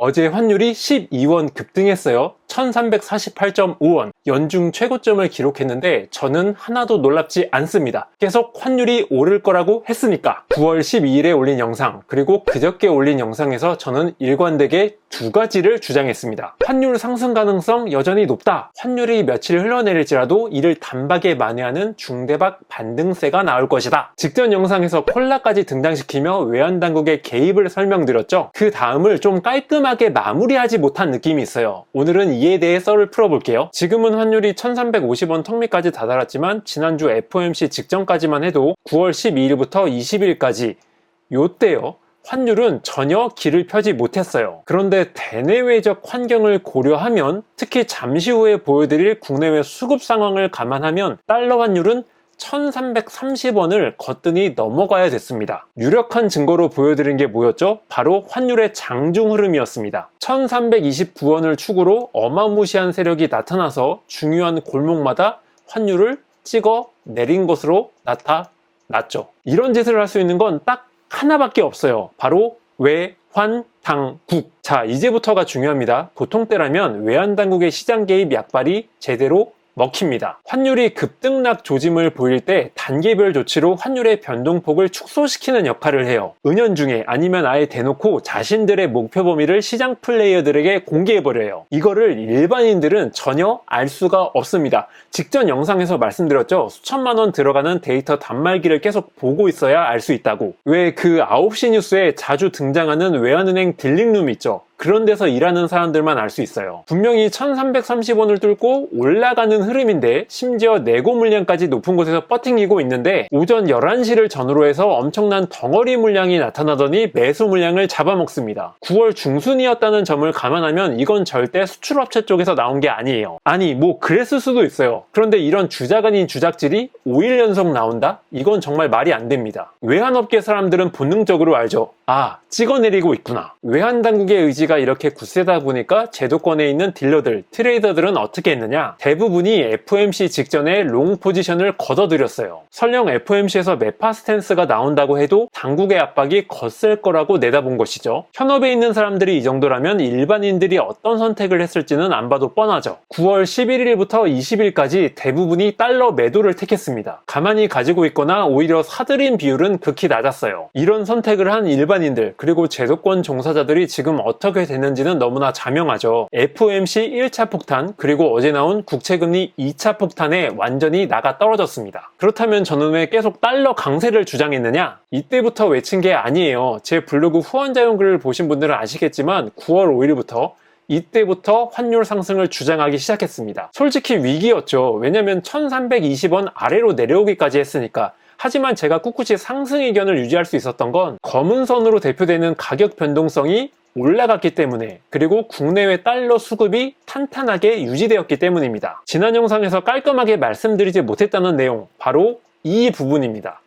어제 환율이 12원 급등했어요. 1348.5원 연중 최고점을 기록했는데 저는 하나도 놀랍지 않습니다. 계속 환율이 오를 거라고 했으니까. 9월 12일에 올린 영상 그리고 그저께 올린 영상에서 저는 일관되게 두 가지를 주장했습니다. 환율 상승 가능성 여전히 높다. 환율이 며칠 흘러내릴지라도 이를 단박에 만회하는 중대박 반등세가 나올 것이다. 직전 영상에서 콜라까지 등장시키며 외환당국의 개입을 설명드렸죠. 그 다음을 좀 깔끔하게 마무리하지 못한 느낌이 있어요. 오늘은 이에 대해 썰을 풀어볼게요. 지금은 환율이 1350원 턱밑까지 다다랐지만 지난주 FOMC 직전까지만 해도 9월 12일부터 20일까지 요때요. 환율은 전혀 길을 펴지 못했어요. 그런데 대내외적 환경을 고려하면 특히 잠시 후에 보여드릴 국내외 수급 상황을 감안하면 달러 환율은 1330원을 거뜬히 넘어가야 됐습니다. 유력한 증거로 보여드린 게 뭐였죠? 바로 환율의 장중 흐름이었습니다. 1329원을 축으로 어마무시한 세력이 나타나서 중요한 골목마다 환율을 찍어 내린 것으로 나타났죠. 이런 짓을 할 수 있는 건 딱 하나밖에 없어요. 바로 외환당국. 자, 이제부터가 중요합니다. 보통 때라면 외환당국의 시장 개입 약발이 제대로 먹힙니다. 환율이 급등락 조짐을 보일 때 단계별 조치로 환율의 변동폭을 축소시키는 역할을 해요. 은연중에 아니면 아예 대놓고 자신들의 목표 범위를 시장 플레이어들에게 공개해버려요. 이거를 일반인들은 전혀 알 수가 없습니다. 직전 영상에서 말씀드렸죠. 수천만 원 들어가는 데이터 단말기를 계속 보고 있어야 알 수 있다고. 왜 그 9시 뉴스에 자주 등장하는 외환은행 딜링룸 있죠? 그런 데서 일하는 사람들만 알 수 있어요. 분명히 1330원을 뚫고 올라가는 흐름인데 심지어 내고 물량까지 높은 곳에서 버팅기고 있는데 오전 11시를 전후로 해서 엄청난 덩어리 물량이 나타나더니 매수 물량을 잡아먹습니다. 9월 중순이었다는 점을 감안하면 이건 절대 수출업체 쪽에서 나온 게 아니에요. 아니 뭐 그랬을 수도 있어요. 그런데 이런 주작 아닌 주작질이 5일 연속 나온다? 이건 정말 말이 안 됩니다. 외환업계 사람들은 본능적으로 알죠. 아, 찍어내리고 있구나. 외환당국의 의지가 이렇게 굳세다 보니까 제도권에 있는 딜러들, 트레이더들은 어떻게 했느냐? 대부분이 FOMC 직전에 롱 포지션을 걷어들였어요. 설령 FOMC에서 매파 스탠스가 나온다고 해도 당국의 압박이 거셀 거라고 내다본 것이죠. 현업에 있는 사람들이 이 정도라면 일반인들이 어떤 선택을 했을지는 안 봐도 뻔하죠. 9월 11일부터 20일까지 대부분이 달러 매도를 택했습니다. 가만히 가지고 있거나 오히려 사들인 비율은 극히 낮았어요. 이런 선택을 한 일반인들 그리고 제도권 종사자들이 지금 어떻게 됐는지는 너무나 자명하죠. FOMC 1차 폭탄 그리고 어제 나온 국채금리 2차 폭탄에 완전히 나가 떨어졌습니다. 그렇다면 저는 왜 계속 달러 강세를 주장했느냐? 이때부터 외친 게 아니에요. 제 블로그 후원자용 글을 보신 분들은 아시겠지만 9월 5일부터 이때부터 환율 상승을 주장하기 시작했습니다. 솔직히 위기였죠. 왜냐면 1320원 아래로 내려오기까지 했으니까. 하지만 제가 꿋꿋이 상승 의견을 유지할 수 있었던 건 검은 선으로 대표되는 가격 변동성이 올라갔기 때문에 그리고 국내외 달러 수급이 탄탄하게 유지되었기 때문입니다. 지난 영상에서 깔끔하게 말씀드리지 못했다는 내용 바로 이 부분입니다.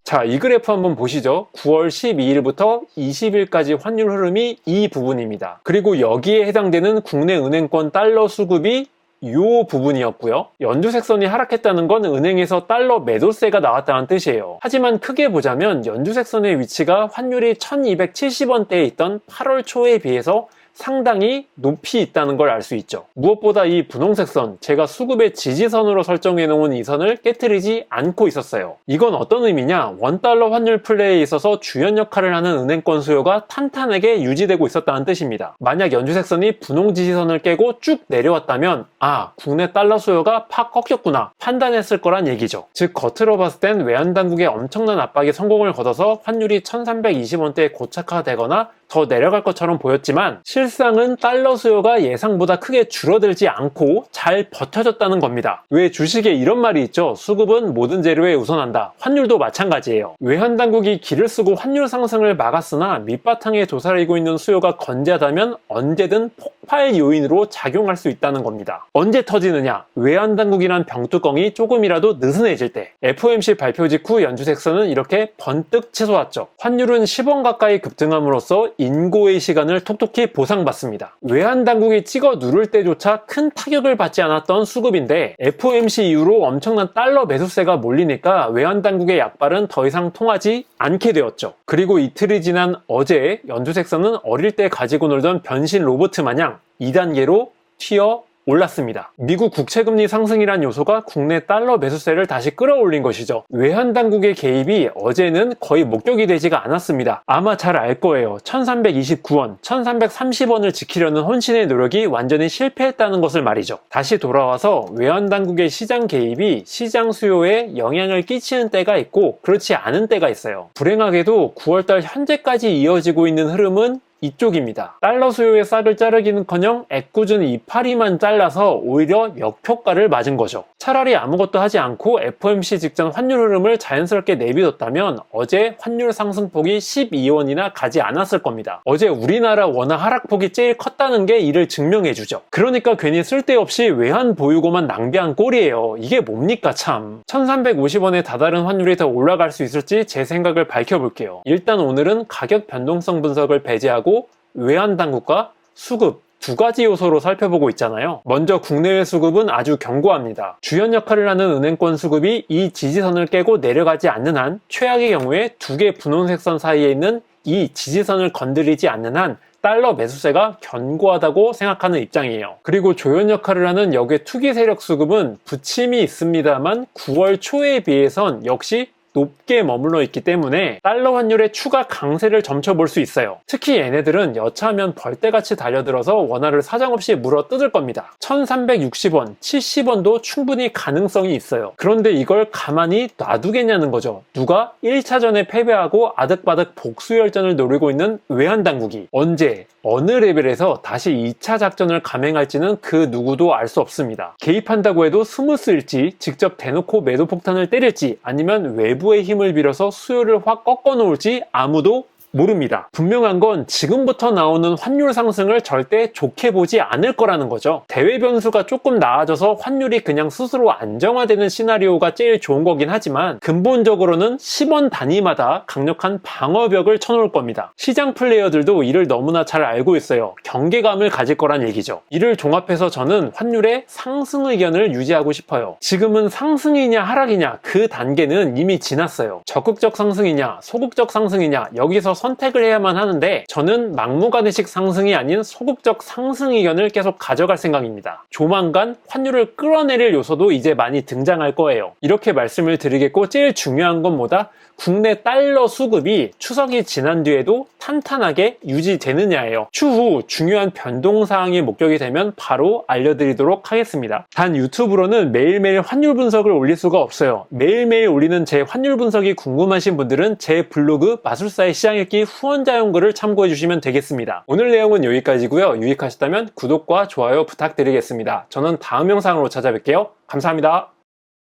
자, 이 그래프 한번 보시죠. 9월 12일부터 20일까지 환율 흐름이 이 부분입니다. 그리고 여기에 해당되는 국내 은행권 달러 수급이 요 부분이었고요. 연주색선이 하락했다는 건 은행에서 달러 매도세가 나왔다는 뜻이에요. 하지만 크게 보자면 연주색선의 위치가 환율이 1270원대에 있던 8월 초에 비해서 상당히 높이 있다는 걸 알 수 있죠. 무엇보다 이 분홍색 선, 제가 수급의 지지선으로 설정해 놓은 이 선을 깨트리지 않고 있었어요. 이건 어떤 의미냐? 원달러 환율 플레이에 있어서 주연 역할을 하는 은행권 수요가 탄탄하게 유지되고 있었다는 뜻입니다. 만약 연주색 선이 분홍 지지선을 깨고 쭉 내려왔다면 아, 국내 달러 수요가 팍 꺾였구나 판단했을 거란 얘기죠. 즉 겉으로 봤을 땐 외환당국의 엄청난 압박이 성공을 거둬서 환율이 1320원대에 고착화되거나 더 내려갈 것처럼 보였지만 실상은 달러 수요가 예상보다 크게 줄어들지 않고 잘 버텨졌다는 겁니다. 왜 주식에 이런 말이 있죠? 수급은 모든 재료에 우선한다. 환율도 마찬가지예요. 외환당국이 기를 쓰고 환율 상승을 막았으나 밑바탕에 도사리고 있는 수요가 건재하다면 언제든 폭발 요인으로 작용할 수 있다는 겁니다. 언제 터지느냐? 외환당국이란 병뚜껑이 조금이라도 느슨해질 때. FOMC 발표 직후 연준색서는 이렇게 번뜩 치솟았죠. 환율은 10원 가까이 급등함으로써 인고의 시간을 톡톡히 보상받습니다. 외환당국이 찍어 누를 때조차 큰 타격을 받지 않았던 수급인데 FOMC 이후로 엄청난 달러 매수세가 몰리니까 외환당국의 약발은 더 이상 통하지 않게 되었죠. 그리고 이틀이 지난 어제 연준색서는 어릴 때 가지고 놀던 변신 로봇 마냥 2단계로 튀어 올랐습니다. 미국 국채금리 상승이란 요소가 국내 달러 매수세를 다시 끌어올린 것이죠. 외환당국의 개입이 어제는 거의 목격이 되지가 않았습니다. 아마 잘 알 거예요. 1329원, 1330원을 지키려는 혼신의 노력이 완전히 실패했다는 것을 말이죠. 다시 돌아와서 외환당국의 시장 개입이 시장 수요에 영향을 끼치는 때가 있고 그렇지 않은 때가 있어요. 불행하게도 9월달 현재까지 이어지고 있는 흐름은 이쪽입니다. 달러 수요의 싹을 자르기는커녕 애꿎은 이파리만 잘라서 오히려 역효과를 맞은 거죠. 차라리 아무것도 하지 않고 FOMC 직전 환율 흐름을 자연스럽게 내비뒀다면 어제 환율 상승폭이 12원이나 가지 않았을 겁니다. 어제 우리나라 원화 하락폭이 제일 컸다는 게 이를 증명해주죠. 그러니까 괜히 쓸데없이 외환 보유고만 낭비한 꼴이에요. 이게 뭡니까 참. 1350원에 다다른 환율이 더 올라갈 수 있을지 제 생각을 밝혀볼게요. 일단 오늘은 가격 변동성 분석을 배제하고 외환당국과 수급 두 가지 요소로 살펴보고 있잖아요. 먼저 국내외 수급은 아주 견고합니다. 주연 역할을 하는 은행권 수급이 이 지지선을 깨고 내려가지 않는 한, 최악의 경우에 두 개 분홍색선 사이에 있는 이 지지선을 건드리지 않는 한 달러 매수세가 견고하다고 생각하는 입장이에요. 그리고 조연 역할을 하는 역의 투기 세력 수급은 부침이 있습니다만 9월 초에 비해선 역시 높게 머물러 있기 때문에 달러 환율의 추가 강세를 점쳐볼 수 있어요. 특히 얘네들은 여차하면 벌떼같이 달려들어서 원화를 사정없이 물어 뜯을 겁니다. 1360원, 70원도 충분히 가능성이 있어요. 그런데 이걸 가만히 놔두겠냐는 거죠. 누가 1차전에 패배하고 아득바득 복수열전을 노리고 있는 외환당국이 언제 어느 레벨에서 다시 2차 작전을 감행할지는 그 누구도 알 수 없습니다. 개입한다고 해도 스무스일지, 직접 대놓고 매도 폭탄을 때릴지, 아니면 외부의 힘을 빌어서 수요를 확 꺾어 놓을지 아무도 모릅니다. 분명한 건 지금부터 나오는 환율 상승을 절대 좋게 보지 않을 거라는 거죠. 대외 변수가 조금 나아져서 환율이 그냥 스스로 안정화되는 시나리오가 제일 좋은 거긴 하지만 근본적으로는 10원 단위마다 강력한 방어벽을 쳐놓을 겁니다. 시장 플레이어들도 이를 너무나 잘 알고 있어요. 경계감을 가질 거란 얘기죠. 이를 종합해서 저는 환율의 상승 의견을 유지하고 싶어요. 지금은 상승이냐 하락이냐 그 단계는 이미 지났어요. 적극적 상승이냐 소극적 상승이냐 여기서 선택을 해야만 하는데 저는 막무가내식 상승이 아닌 소극적 상승 의견을 계속 가져갈 생각입니다. 조만간 환율을 끌어내릴 요소도 이제 많이 등장할 거예요. 이렇게 말씀을 드리겠고 제일 중요한 건 뭐다? 국내 달러 수급이 추석이 지난 뒤에도 탄탄하게 유지되느냐예요. 추후 중요한 변동사항이 목격이 되면 바로 알려드리도록 하겠습니다. 단 유튜브로는 매일매일 환율 분석을 올릴 수가 없어요. 매일매일 올리는 제 환율 분석이 궁금하신 분들은 제 블로그 마술사의 시장 읽기 후원자용 글을 참고해 주시면 되겠습니다. 오늘 내용은 여기까지고요. 유익하셨다면 구독과 좋아요 부탁드리겠습니다. 저는 다음 영상으로 찾아뵐게요. 감사합니다.